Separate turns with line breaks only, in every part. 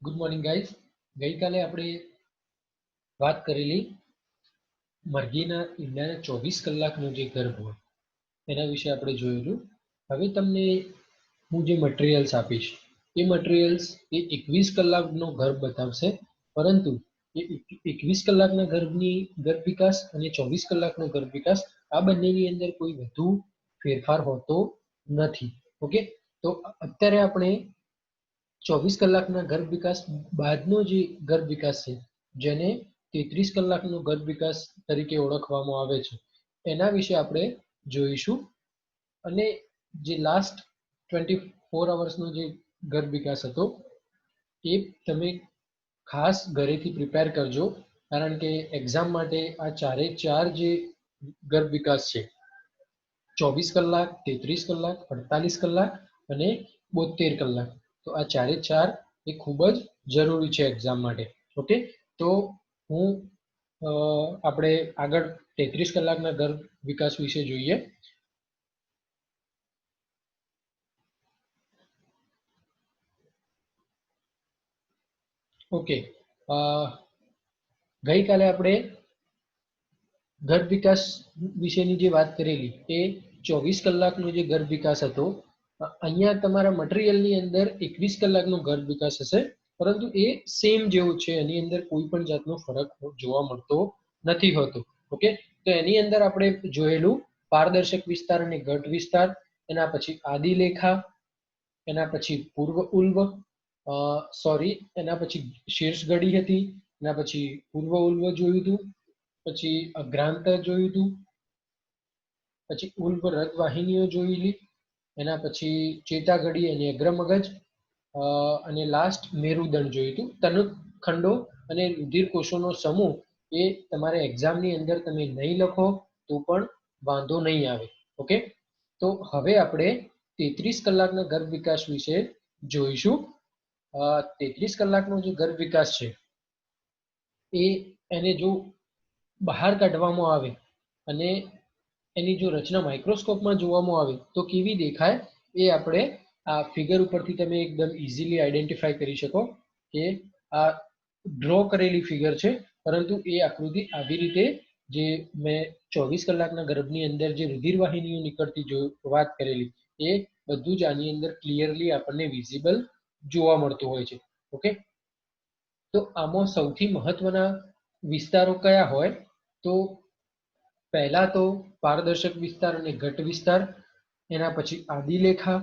Good morning guys. ગઈકાલે આપણે વાત કરેલી મરઘીના ઈંડાના 24 કલાકનો જે ગર્ભ હોય એના વિશે આપણે જોયેલું. હવે તમને હું જે મટીરિયલ્સ આપીશ એ મટીરિયલ્સ એ 21 કલાકનો ગર્ભ બતાવશે, પરંતુ એ 21 કલાકના ગર્ભની ગર્ભ વિકાસ અને 24 કલાકનો ગર્ભ વિકાસ આ બંનેની અંદર કોઈ વધુ ફેરફાર હોતો નથી. ઓકે, તો અત્યારે આપણે 24 કલાકના ગર્ભ વિકાસ બાદનો જે ગર્ભ વિકાસ છે, જેને 33 કલાકનો ગર્ભ વિકાસ તરીકે ઓળખવામાં આવે છે, એના વિશે આપણે જોઈશું. અને જે લાસ્ટ 24 અવર્સનો જે ગર્ભ વિકાસ હતો એ તમે ખાસ ઘરેથી પ્રિપેર કરજો, કારણ કે એક્ઝામ માટે આ ચારે ચાર જે ગર્ભ વિકાસ છે 24 કલાક, 33 કલાક, 48 કલાક અને 72 કલાક, તો આ ચારે ચાર એ ખૂબ જ જરૂરી છે એક્ઝામ માટે. ઓકે, તો હું આપણે આગળ 33 કલાકના ગર્ભ વિકાસ વિશે જોઈએ. ઓકે, ગઈકાલે આપણે ગર્ભ વિકાસ વિશેની જે વાત કરેલી એ 24 કલાકનો જે ગર્ભ વિકાસ હતો. અહીંયા તમારા મટીરિયલની અંદર 21 કલાકનો ગર્ભ વિકાસ હશે, પરંતુ એ સેમ જેવું છે, એની અંદર કોઈ પણ જાતનો ફરક જોવા મળતો નથી હોતો. ઓકે, તો એની અંદર આપણે જોયેલું પારદર્શક વિસ્તાર અને ઘટ વિસ્તાર, એના પછી આદિલેખા, એના પછી પૂર્વ ઉલ્વ, એના પછી શીર્ષ ઘડી હતી, એના પછી પૂર્વ ઉલ્વ જોયું હતું, પછી અગ્રાંતર જોયું હતું, પછી ઉલ્વ રગ વાહિનીઓ જોયેલી, એના પછી ચેતાઘડી અને અગ્રમગજ, અને લાસ્ટ મેરુદંડ જોયું હતું. તનુખંડો અને રુધિર કોષોનો સમૂહ એ તમારે એક્ઝામની અંદર તમે નહીં લખો તો પણ વાંધો નહીં આવે. ઓકે, તો હવે આપણે 33 કલાકના ગર્ભ વિકાસ વિશે જોઈશું. 33 કલાકનો જે ગર્ભ વિકાસ છે એને જો બહાર કાઢવામાં આવે અને એની જો રચના માઇક્રોસ્કોપમાં જોવામાં આવે તો કેવી દેખાય એ આપણે આ ફિગર ઉપરથી તમે એકદમ ઇઝીલી આઈડેન્ટિફાઈ કરી શકો કે આ ડ્રો કરેલી ફિગર છે, પરંતુ એ આકૃતિ આવી રીતે જે મેં 24 કલાકના ગર્ભની અંદર જે રુધિર વાહિનીઓ નીકળતી વાત કરેલી એ બધું જ આની અંદર ક્લિયરલી આપણને વિઝિબલ જોવા મળતું હોય છે. ઓકે, તો આમાં સૌથી મહત્વના વિસ્તારો કયા હોય? તો પહેલા તો પારદર્શક વિસ્તાર અને ઘટ વિસ્તાર, એના પછી આદિલેખા,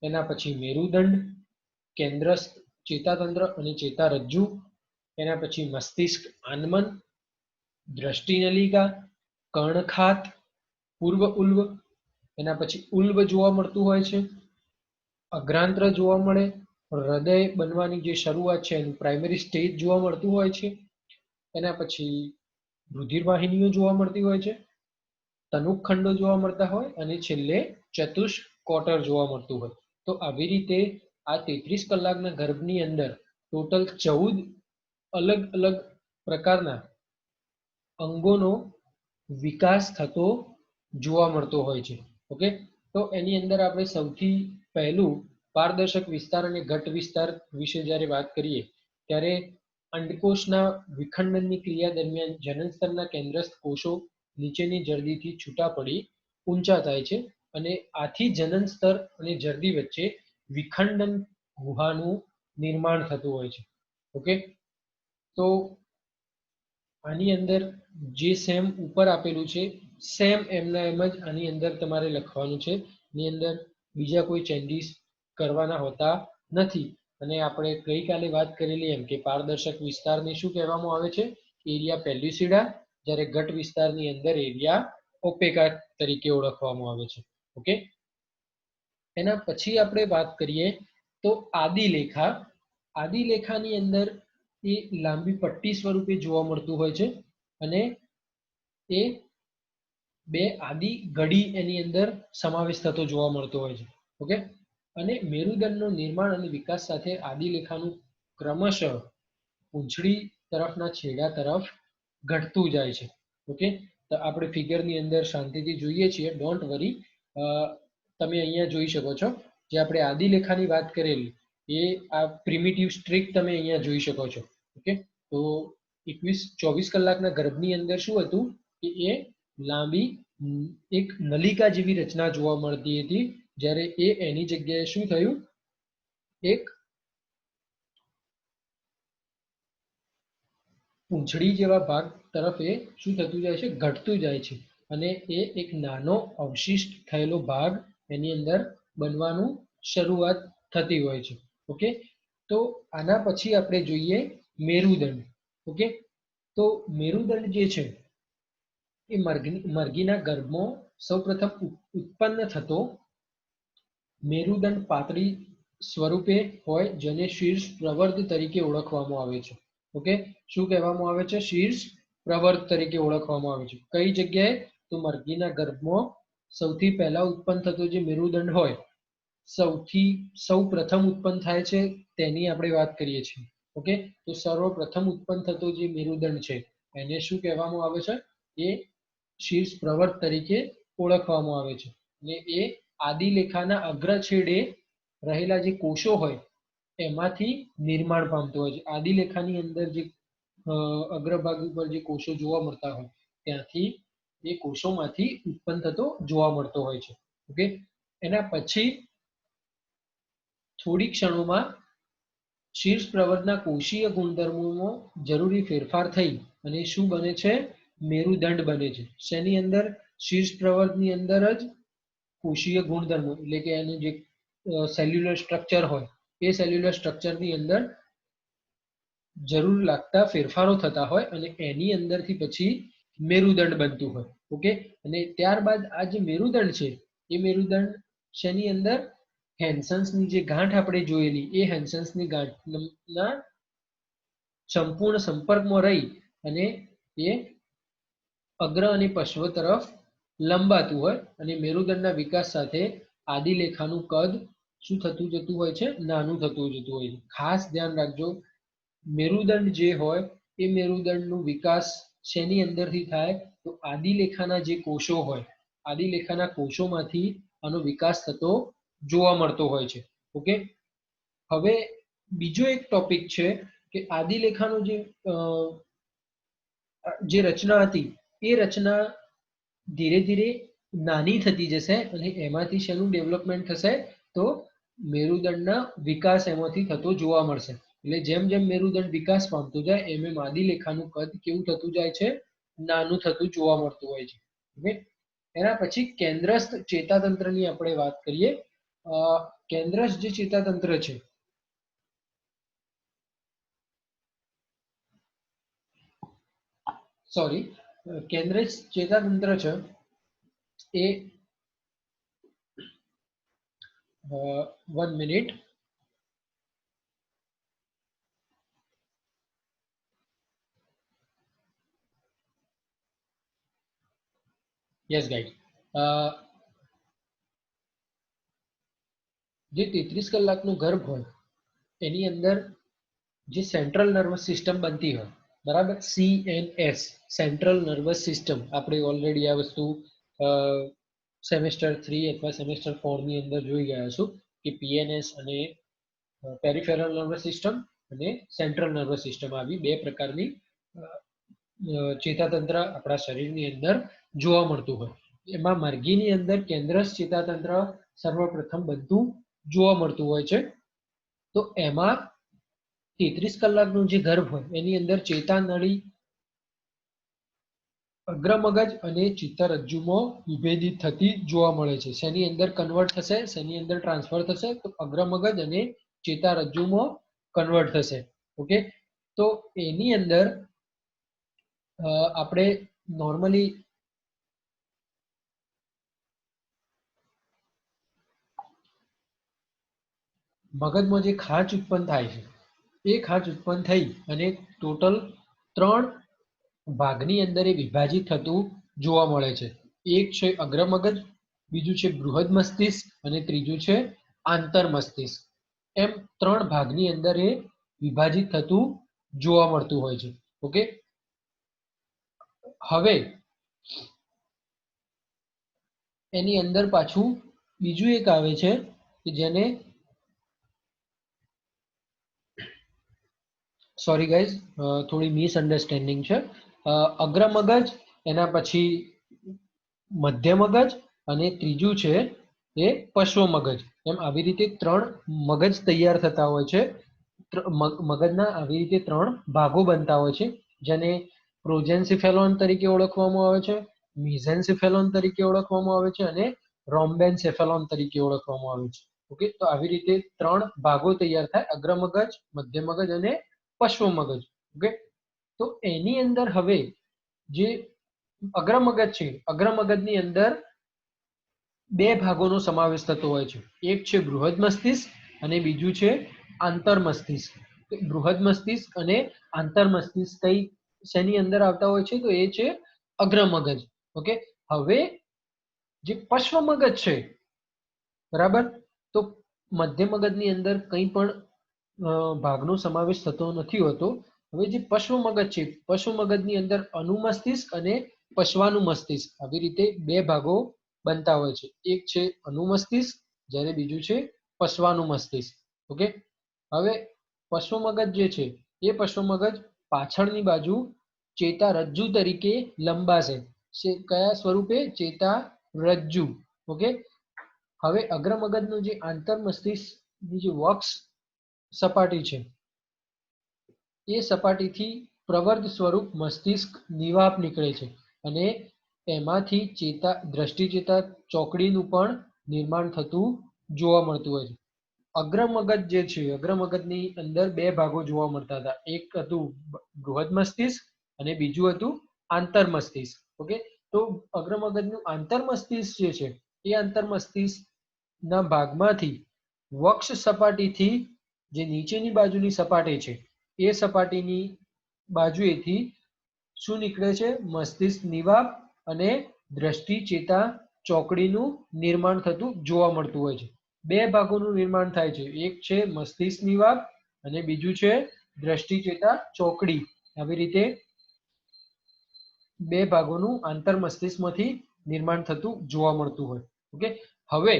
એના પછી મેરુદંડ, કેન્દ્રસ્થ ચેતાતંત્ર અને ચેતારજ્જુ, એના પછી મસ્તિષ્ક આનમન, દ્રષ્ટિનલિકા, કર્ણખાત, પૂર્વ ઉલ્વ, એના પછી ઉલ્વ જોવા મળતું હોય છે, અગ્રાંત્ર જોવા મળે, હૃદય બનવાની જે શરૂઆત છે એનું પ્રાઇમરી સ્ટેજ જોવા મળતું હોય છે, એના પછી રુધિર વાહિનીઓ જોવા મળતી હોય છે, તનુખંડો જોવા મળતા હોય અને છેલ્લે ચતુષ્કોટર જોવા મળતું હોય. તો આવી રીતે આ 33 કલાકના ગર્ભની અંદર ટોટલ 14 અલગ અલગ પ્રકારના અંગોનો વિકાસ થતો જોવા મળતો હોય છે. ઓકે, તો એની અંદર આપણે સૌથી પહેલું પારદર્શક વિસ્તાર અને ઘટ વિસ્તાર વિશે જ્યારે વાત કરીએ ત્યારે અંડકોષના વિખંડનની ક્રિયા દરમિયાન જનનસ્તરના કેન્દ્રસ્થ કોષો નીચેની જર્દીથી છૂટા પડી ઊંચા થાય છે, અને આથી જનન સ્તર અને જર્દી વચ્ચે વિખંડન ગુહાનું નિર્માણ થતું હોય છે. ઓકે, તો આની અંદર જે સેમ ઉપર આપેલું છે સેમ એમના એમ જ આની અંદર તમારે લખવાનું છે. એની અંદર બીજા કોઈ ચેન્જીસ કરવાના હોતા નથી. અને આપણે ગઈકાલે વાત કરેલી એમ કે પારદર્શક વિસ્તારને શું કહેવામાં આવે છે? એરિયા પેલ્યુસિડા, જ્યારે ઘટ વિસ્તારની અંદર એરિયા ઓપેકા તરીકે ઓળખવામાં આવે છે. ઓકે, એના પછી આપણે વાત કરીએ તો આદિલેખા. આદિલેખાની અંદર એ લાંબી પટ્ટી સ્વરૂપે જોવા મળતું હોય છે, અને એ બે આદિ ઘડી એની અંદર સમાવેશ થતો જોવા મળતો હોય છે. ઓકે, અને મેરુદંડનું નિર્માણ અને વિકાસ સાથે આદિલેખાનું ક્રમશઃ પૂંછડી તરફના છેડા તરફ ઘટતું જાય છે. ઓકે, તો આપણે ફિગરની અંદર શાંતિથી જોઈએ છીએ, ડોન્ટ વરી. તમે અહીંયા જોઈ શકો છો જે આપણે આદિલેખાની વાત કરેલી એ આ પ્રિમિટિવ સ્ટ્રીક તમે અહીંયા જોઈ શકો છો. ઓકે, તો 24 કલાકના ગર્ભની અંદર શું હતું કે એ લાંબી એક નલિકા જેવી રચના જોવા મળતી હતી, જ્યારે એની જગ્યાએ શું થયું, એક પૂંછડી જેવા ભાગ તરફ એ શું થતું જાય છે, ઘટતું જાય છે, અને એ એક નાનો અવશિષ્ટ થયેલો ભાગ એની અંદર બનવાનું શરૂઆત થતી હોય છે. ઓકે, તો આના પછી આપણે જોઈએ મેરુદંડ. ઓકે, તો મેરુદંડ જે છે એ મરઘીના ગર્ભમાં સૌપ્રથમ ઉત્પન્ન થતો મેરુદંડ પાતળી સ્વરૂપે હોય, જેને શીર્ષ પ્રવર્ધ તરીકે ઓળખવામાં આવે છે. ઓકે, શું કહેવામાં આવે છે, શીર્ષ પ્રવર્ધ તરીકે ઓળખવામાં આવે છે. કઈ જગ્યાએ, તો મરઘીના ગર્ભમાં સૌથી પહેલા ઉત્પન્ન થતો જે મેરુદંડ હોય, સૌ પ્રથમ ઉત્પન્ન થાય છે તેની આપણે વાત કરીએ છીએ. ઓકે, તો સર્વપ્રથમ ઉત્પન્ન થતો જે મેરુદંડ છે એને શું કહેવામાં આવે છે, એ શીર્ષ પ્રવર્ત તરીકે ઓળખવામાં આવે છે. અને એ આદિલેખાના અગ્રછેડે રહેલા જે કોષો હોય એમાંથી નિર્માણ પામતો હોય છે. આદિલેખાની અંદર જે અગ્રભાગ ઉપર જે કોષો જોવા મળતા હોય ત્યાંથી એ કોષોમાંથી ઉત્પન્ન થતો જોવા મળતો હોય છે. ઓકે, એના પછી થોડી ક્ષણોમાં શીર્ષ પ્રવર્તના કોષીય ગુણધર્મોમાં જરૂરી ફેરફાર થઈ અને શું બને છે, મેરુદંડ બને છે. શેની અંદર, શીર્ષ પ્રવર્તની અંદર જ કોષીય ગુણધર્મો એટલે કે એનું જે સેલ્યુલર સ્ટ્રક્ચર હોય એ સેલ્યુલર સ્ટ્રક્ચરની અંદર જરૂર લાગતા ફેરફારો થતા હોય અને એની અંદરથી પછી મેરુદંડ બનતું હોય. ઓકે, અને ત્યારબાદ આ જે મેરુદંડ છે એ મેરુદંડ શેની અંદર, હેન્સન્સની જે ગાંઠ આપણે જોયેલી એ હેન્સન્સની ગાંઠના સંપૂર્ણ સંપર્કમાં રહી અને એ અગ્ર અને પશ્વ તરફ લંબાતું હોય અને મેરુદંડના વિકાસ સાથે આદિલેખાનું કદ શું થતું જતું હોય છે, નાનું થતું જતું હોય છે. ખાસ ધ્યાન રાખજો, મેરુદંડ જે હોય એ મેરુદંડનું વિકાસ શેની અંદરથી થાય, તો આદિલેખાના જે કોષો હોય આદિલેખાના કોષોમાંથી આનો વિકાસ થતો જોવા મળતો હોય છે. ઓકે, હવે બીજો એક ટોપિક છે કે આદિલેખાનો જે રચના હતી એ રચના ધીરે ધીરે નાની થતી જશે અને એમાંથી શેનું ડેવલપમેન્ટ થશે, તો મેરુદંડના વિકાસ એમાંથી થતો જોવા મળશે. એટલે જેમ જેમ મેરુદંડ વિકાસ પામતું જાય એમ એમ આદિલેખાનું કદ કેવું થતું જાય છે, નાનું થતું જોવા મળતું હોય છે. ઓકે, એના પછી કેન્દ્રસ્થ ચેતાતંત્રની આપણે વાત કરીએ. કેન્દ્રસ્થ જે ચેતાતંત્ર છે, સોરી, કેન્દ્રસ્થ ચેતાતંત્ર છે એ 1 મિનિટ. યસ ગાઈડ, જે 33 કલાકનો ગર્ભ હોય એની અંદર જે સેન્ટ્રલ નર્વસ સિસ્ટમ બનતી હોય, બરાબર, CNS સેન્ટ્રલ નર્વસ સિસ્ટમ, આપણે ઓલરેડી આ વસ્તુ સેમેસ્ટર 3 અથવા સેમેસ્ટર 4 ની અંદર જોઈ ગયા છું કે PNS અને પેરિફેરલ નર્વસ સિસ્ટમ અને સેન્ટ્રલ નર્વસ સિસ્ટમ આવી બે પ્રકારની ચેતાતંત્ર આપણા શરીરની અંદર જોવા મળતું હોય. એમાં મરઘીની અંદર કેન્દ્રસ્થ ચેતાતંત્ર સર્વપ્રથમ બનતું જોવા મળતું હોય છે. તો એમાં 33 કલાકનું જે ગર્ભ હોય એની અંદર ચેતાનળી અગ્રમગજ અને ચિત્તરજ્જુમાં વિભેદિત થતી જોવા મળે છે. શેની અંદર કન્વર્ટ થશે, શેની અંદર ટ્રાન્સફર થશે, તો અગ્રમગજ અને ચેતારજ્જુમાં કન્વર્ટ થશે. ઓકે, તો એની અંદર આપણે નોર્મલી મગજમાં જે ખાંચ ઉત્પન્ન થાય છે એ ખાંચ ઉત્પન્ન થઈ અને ટોટલ 3 ભાગની અંદર એ વિભાજિત થતું જોવા મળે છે. એક છે અગ્રમગજ, બીજું છે બૃહદ મસ્તિષ્ક અને ત્રીજું છે આંતર મસ્તિષ્ક. એમ 3 ભાગની અંદર એ વિભાજિત થતું જોવા મળતું હોય છે. ઓકે, હવે એની અંદર પાછું બીજું એક આવે છે કે જેને સોરી ગાઈઝ, થોડી મિસઅન્ડરસ્ટેન્ડિંગ છે. અગ્ર મગજ, એના પછી મધ્ય મગજ અને ત્રીજું છે એ પશ્વ મગજ. એમ આવી રીતે ત્રણ મગજ તૈયાર થતા હોય છે. મગજના આવી રીતે ત્રણ ભાગો બનતા હોય છે, જેને પ્રોજેન્સિફેલોન તરીકે ઓળખવામાં આવે છે, મિઝેન્સિફેલોન તરીકે ઓળખવામાં આવે છે અને રોમ્બેન્સેફેલોન તરીકે ઓળખવામાં આવે છે. ઓકે, તો આવી રીતે ત્રણ ભાગો તૈયાર થાય: અગ્ર મગજ, મધ્ય મગજ અને પશ્વ મગજ. ઓકે, તો એની અંદર હવે જે અગ્ર મગજ છે, અગ્ર મગજની અંદર બે ભાગોનો સમાવેશ થતો હોય છે. એક છે બૃહદ મસ્તિષ્ક અને બીજું છે આંતર મસ્તિષ્ક. બૃહદ મસ્તિષ્ક અને આંતર મસ્તિષ્ક કઈ શેની અંદર આવતા હોય છે? તો એ છે અગ્ર મગજ. ઓકે, હવે જે પશ્વ મગજ છે, બરાબર, તો મધ્ય મગજની અંદર કંઈ પણ ભાગનો સમાવેશ થતો નથી હોતો. હવે જે પશ્વ મગજ છે, પશ્વ મગજની અંદર અનુમસ્તિષ્ક અને પશ્વાનું મસ્તિષ્ક, આવી રીતે બે ભાગો બનતા હોય છે. એક છે અનુમસ્તિષ્ક, જ્યારે બીજું છે પશ્વાનું મસ્તિષ્ક. ઓકે, હવે પશ્વ મગજ જે છે એ પશ્વ મગજ પાછળની બાજુ ચેતારજ્જુ તરીકે લંબાશે. કયા સ્વરૂપે? ચેતારજ્જુ. ઓકે, હવે અગ્ર મગજનું જે આંતર મસ્તિષ્કની જે વક્ષ સપાટી છે, એ સપાટીથી પ્રવર્ત સ્વરૂપ મસ્તિષ્ક નિવાપ નીકળે છે અને એમાંથી દ્રષ્ટિ ચેતા ચોકડીનું પણ નિર્માણ થતું જોવા મળતું હોય છે. અગ્ર મગજ જે છે, અગ્ર મગજની અંદર બે ભાગો જોવા મળતા હતા. એક હતું બૃહદ મસ્તિષ્ક અને બીજું હતું આંતર મસ્તિષ્ક. ઓકે, તો અગ્ર મગજનું આંતર મસ્તિષ્ક જે છે, એ આંતર મસ્તિષ્કના ભાગમાંથી વક્ષ સપાટીથી જે નીચેની બાજુની સપાટી છે, એ સપાટીની બાજુએથી શું નીકળે છે? મસ્તિષ્ક નિવાપ અને દ્રષ્ટિ ચેતા ચોકડીનું નિર્માણ થતું જોવા મળતું હોય છે. બે ભાગોનું નિર્માણ થાય છે. એક છે મસ્તિષ્ક નિવાપ અને બીજું છે દ્રષ્ટિ ચેતા ચોકડી. આવી રીતે બે ભાગોનું આંતર મસ્તિષ્કમાંથી નિર્માણ થતું જોવા મળતું હોય. ઓકે, હવે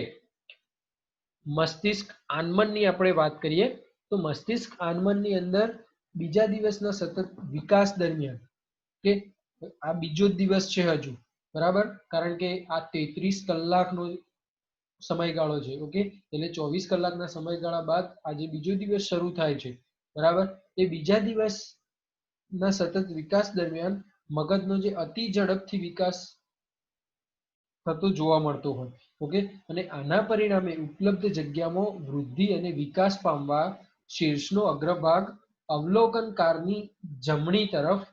મસ્તિષ્ક આનમનની આપણે વાત કરીએ તો મસ્તિષ્ક આનમનની અંદર બીજા દિવસના સતત વિકાસ દરમિયાન, કે આ બીજો જ દિવસ છે હજુ, બરાબર, કારણ કે આ 33 કલાકનો સમયગાળો છે. ઓકે, એટલે 24 કલાકના સમયગાળા બાદ આજે બીજો દિવસ શરૂ થાય છે, બરાબર. એ બીજા દિવસના સતત વિકાસ દરમિયાન મગજનો જે અતિ ઝડપથી વિકાસ થતો જોવા મળતો હોય. ઓકે, અને આના પરિણામે ઉપલબ્ધ જગ્યામાં વૃદ્ધિ અને વિકાસ પામવા શીર્ષનો અગ્રભાગ અવલોકનકારની જમણી તરફ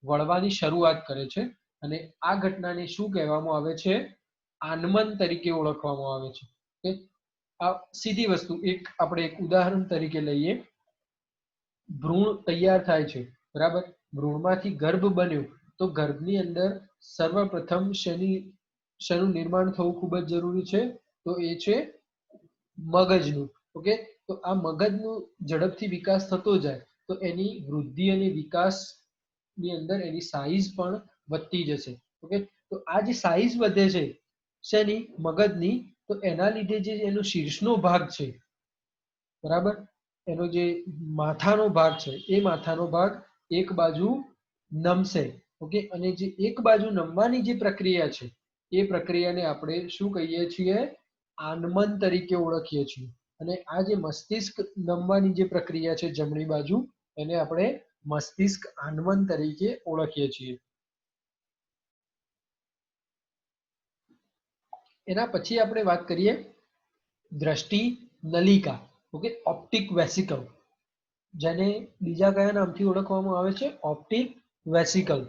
વળવાની શરૂઆત કરે છે અને આ ઘટનાને શું કહેવામાં આવે છે? આનમન તરીકે ઓળખવામાં આવે છે. ઓકે, આ સીધી વસ્તુ. આપણે એક ઉદાહરણ તરીકે લઈએ. ભ્રૂણ તૈયાર થાય છે, બરાબર, ભ્રૂણમાંથી ગર્ભ બન્યો, તો ગર્ભની અંદર સર્વપ્રથમ શેનું નિર્માણ થવું ખૂબ જ જરૂરી છે? તો એ છે મગજનું. ઓકે, તો આ મગજનું ઝડપથી વિકાસ થતો જાય તો એની વૃદ્ધિ અને વિકાસની અંદર એની સાઈઝ પણ વધતી જશે. ઓકે, તો આ જે સાઈઝ વધે છે શેની? મગજની. તો એના લીધે જે એનો શીર્ષનો ભાગ છે, બરાબર, એનો જે માથાનો ભાગ છે, એ માથાનો ભાગ એક બાજુ નમશે. ઓકે, અને જે એક બાજુ નમવાની જે પ્રક્રિયા છે, એ પ્રક્રિયાને આપણે શું કહીએ છીએ? આનમન તરીકે ઓળખીએ છીએ. અને આ જે મસ્તિષ્ક નમવાની જે પ્રક્રિયા છે જમણી બાજુ, એને આપણે મસ્તિષ્ક આનમન તરીકે ઓળખીએ છીએ. એના પછી આપણે વાત કરીએ દ્રષ્ટિ નલિકા. ઓકે, ઓપ્ટિક વેસિકલ, જેને બીજા કયા નામથી ઓળખવામાં આવે છે? Optic vesicle.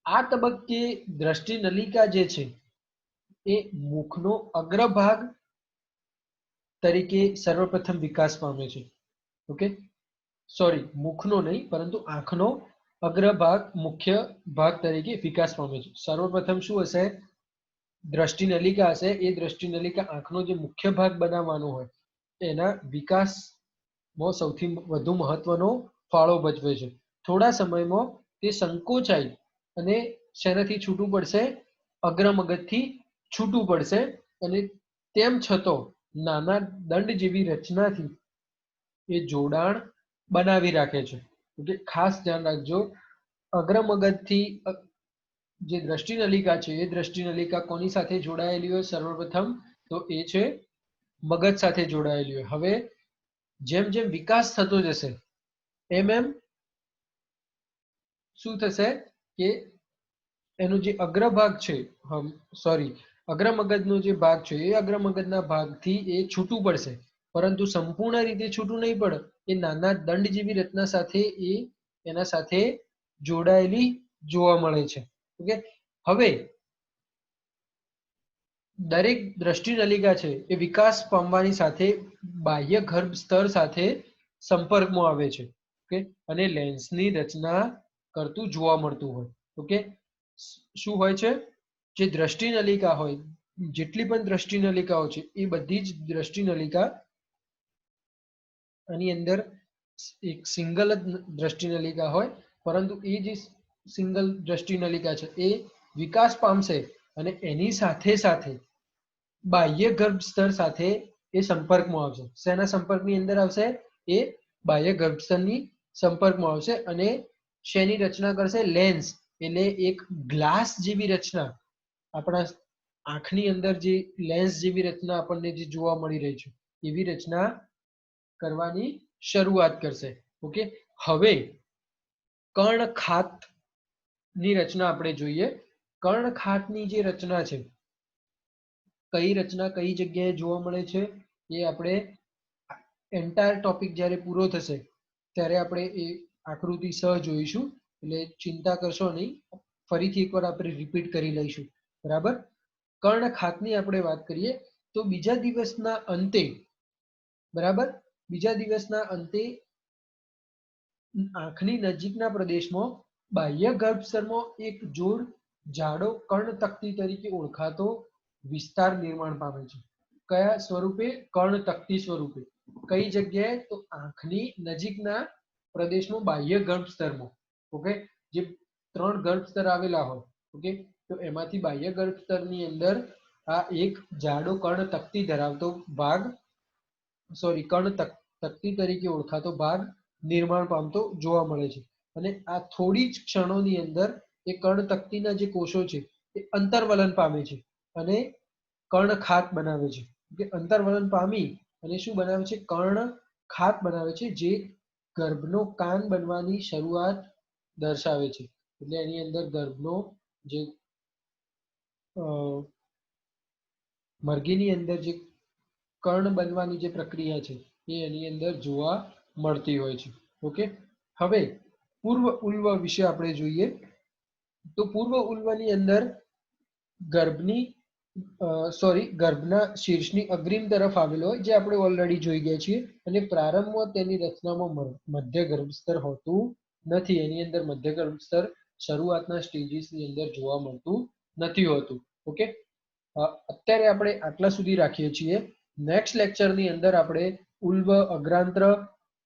આ તબક્કે દ્રષ્ટિ નલિકા જે છે એ મુખનો અગ્રભાગ તરીકે સર્વપ્રથમ વિકાસ પામે છે. ઓકે, સોરી, મુખનો નહીં પરંતુ આંખનો અગ્રભાગ મુખ્ય ભાગ તરીકે વિકાસ પામે છે. સર્વપ્રથમ શું હશે? દ્રષ્ટિ નલિકા હશે. એ દ્રષ્ટિ નલિકા આંખનો જે મુખ્ય ભાગ બનાવવાનો હોય એના વિકાસમાં સૌથી વધુ મહત્વનો ફાળો ભજવે છે. થોડા સમયમાં તે સંકોચાઈ અને શેનાથી છૂટું પડશે? અગ્ર મગજથી છૂટું પડશે અને તેમ છતાં નાના દંડ જેવી રચનાથી એ જોડાણ બનાવી રાખે છે. ઓકે, ખાસ ધ્યાન રાખજો. અગ્ર મગજથી જે દ્રષ્ટિ નલિકા છે એ દ્રષ્ટિ નલિકા કોની સાથે જોડાયેલી હોય? સર્વપ્રથમ તો એ છે મગજ સાથે જોડાયેલી હોય. હવે જેમ જેમ વિકાસ થતો જશે એમ એમ શું થશે કે એનો જે અગ્રભાગ છે, સોરી, અગ્ર મગજનો જે ભાગ છે એ અગ્ર મગજના ભાગથી એ છૂટું પડશે, પરંતુ સંપૂર્ણ રીતે છૂટું નહીં પડે. એ નાના દંડ જેવી રચના સાથે એ એના સાથે જોડાયેલી જોવા મળે છે. ઓકે, હવે દરેક દ્રષ્ટિ નલિકા છે એ વિકાસ પામવાની સાથે બાહ્ય ગર્ભ સ્તર સાથે સંપર્કમાં આવે છે. ઓકે, અને લેન્સની રચના કરતું જોવા મળતું હોય. ઓકે, શું હોય છે? જે દ્રષ્ટિ નલિકા હોય, જેટલી પણ દ્રષ્ટિ નલિકાઓ છે એ બધી જ દ્રષ્ટિ નલિકા આની અંદર એક સિંગલ જ દ્રષ્ટિ નલિકા હોય, પરંતુ એ જે સિંગલ દ્રષ્ટિ નલિકા છે એ વિકાસ પામશે અને એની સાથે સાથે બાહ્ય ગર્ભ સ્તર સાથે એ સંપર્કમાં આવશે. શેના સંપર્કની અંદર આવશે? એ બાહ્ય ગર્ભ સ્તરની સંપર્કમાં આવશે અને શેની રચના કરશે? લેન્સ, એટલે એક ગ્લાસ જેવી રચના, આપણા આંખની અંદર જે લેન્સ જેવી રચના આપણને જે જોવા મળી રહી છે એવી રચના કરવાની શરૂઆત કરશે. ઓકે, હવે કર્ણખાતની રચના આપણે જોઈએ. કર્ણખાતની જે રચના છે, કઈ રચના કઈ જગ્યાએ જોવા મળે છે એ આપણે એન્ટાયર ટોપિક જ્યારે પૂરો થશે ત્યારે આપણે એ આકૃતિ જોઈશું, એટલે ચિંતા કરશો નહીં. ફરીથી એકવાર આપણે રિપીટ કરી લઈશું. બરાબર? કર્ણખાતની આપણે વાત કરીએ તો બીજા દિવસના અંતે, બરાબર, બીજા દિવસના અંતે આંખની નજીકના પ્રદેશમાં બાહ્ય ગર્ભસ્તરમાં એક જોડ જાડો કર્ણતકતી તરીકે ઓળખાતો વિસ્તાર નિર્માણ પામે છે. કયા સ્વરૂપે? કર્ણતકતી સ્વરૂપે. કઈ જગ્યાએ? તો આંખની નજીકના પ્રદેશમાં બાહ્ય ગર્ભસ્તરમાં. ઓકે, જે 3 ગર્ભસ્તર આવેલા હોય, ઓકે, તો એમાંથી બાહ્ય ગર્ભસ્તરની અંદર આ એક જાડો કર્ણતકતી ધરાવતો ભાગ, સોરી, કર્ણતકતી તરીકે ઓળખાતો ભાગ નિર્માણ પામતો જોવા મળે છે. અને આ થોડી જ ક્ષણોની અંદર એ કર્ણતકતીના જે કોષો છે એ અંતર્વલન પામે છે અને કર્ણખાત બનાવે છે. કે અંતર્વલન પામી અને શું બનાવે છે? કર્ણખાત બનાવે છે, જે ગર્ભનો કાન બનવાની શરૂઆત દર્શાવે છે. એટલે એની અંદર ગર્ભનો જે મરઘીની અંદર જે કર્ણ બનવાની જે પ્રક્રિયા છે એ એની અંદર જોવા મળતી હોય છે. ઓકે, હવે પૂર્વ ઉલ્વ વિશે આપણે જોઈએ તો પૂર્વ ઉલ્વની અંદર ગર્ભની ગર્ભના શીર્ષની અગ્રિમ તરફ આવેલો હોય, જે આપણે ઓલરેડી જોઈ ગયા છીએ. અને પ્રારંભમાં તેની રચનામાં મધ્ય ગર્ભસ્તર હોતું નથી. એની અંદર મધ્ય ગર્ભસ્તર શરૂઆતના સ્ટેજીસની અંદર જોવા મળતું નથી હોતું. ઓકે, અત્યારે આપણે આટલા સુધી રાખીએ છીએ. નેક્સ્ટ લેક્ચરની અંદર આપણે ઉલ્વ, અગ્રાંત્ર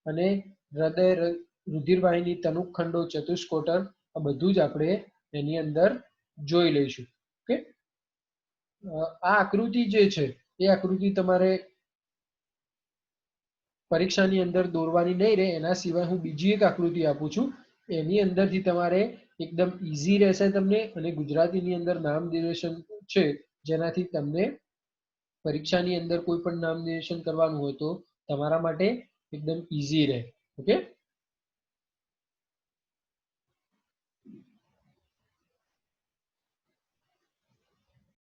અને હૃદય, રુધિરવાહિની, તનુખંડો, ચતુષ્કોટર, આ બધું જ આપણે એની અંદર જોઈ લઈશું. ઓકે, આ આકૃતિ જે છે એ આકૃતિ તમારે પરીક્ષાની અંદર દોરવાની નહીં રહે. એના સિવાય હું બીજી એક આકૃતિ આપું છું, એની અંદરથી તમારે એકદમ ઈઝી રહેશે તમને, અને ગુજરાતીની અંદર નામ નિર્દેશન છે જેનાથી તમને પરીક્ષાની અંદર કોઈ પણ નામ નિર્દેશન કરવાનું હોય તો તમારા માટે એકદમ ઈઝી રહે. ઓકે,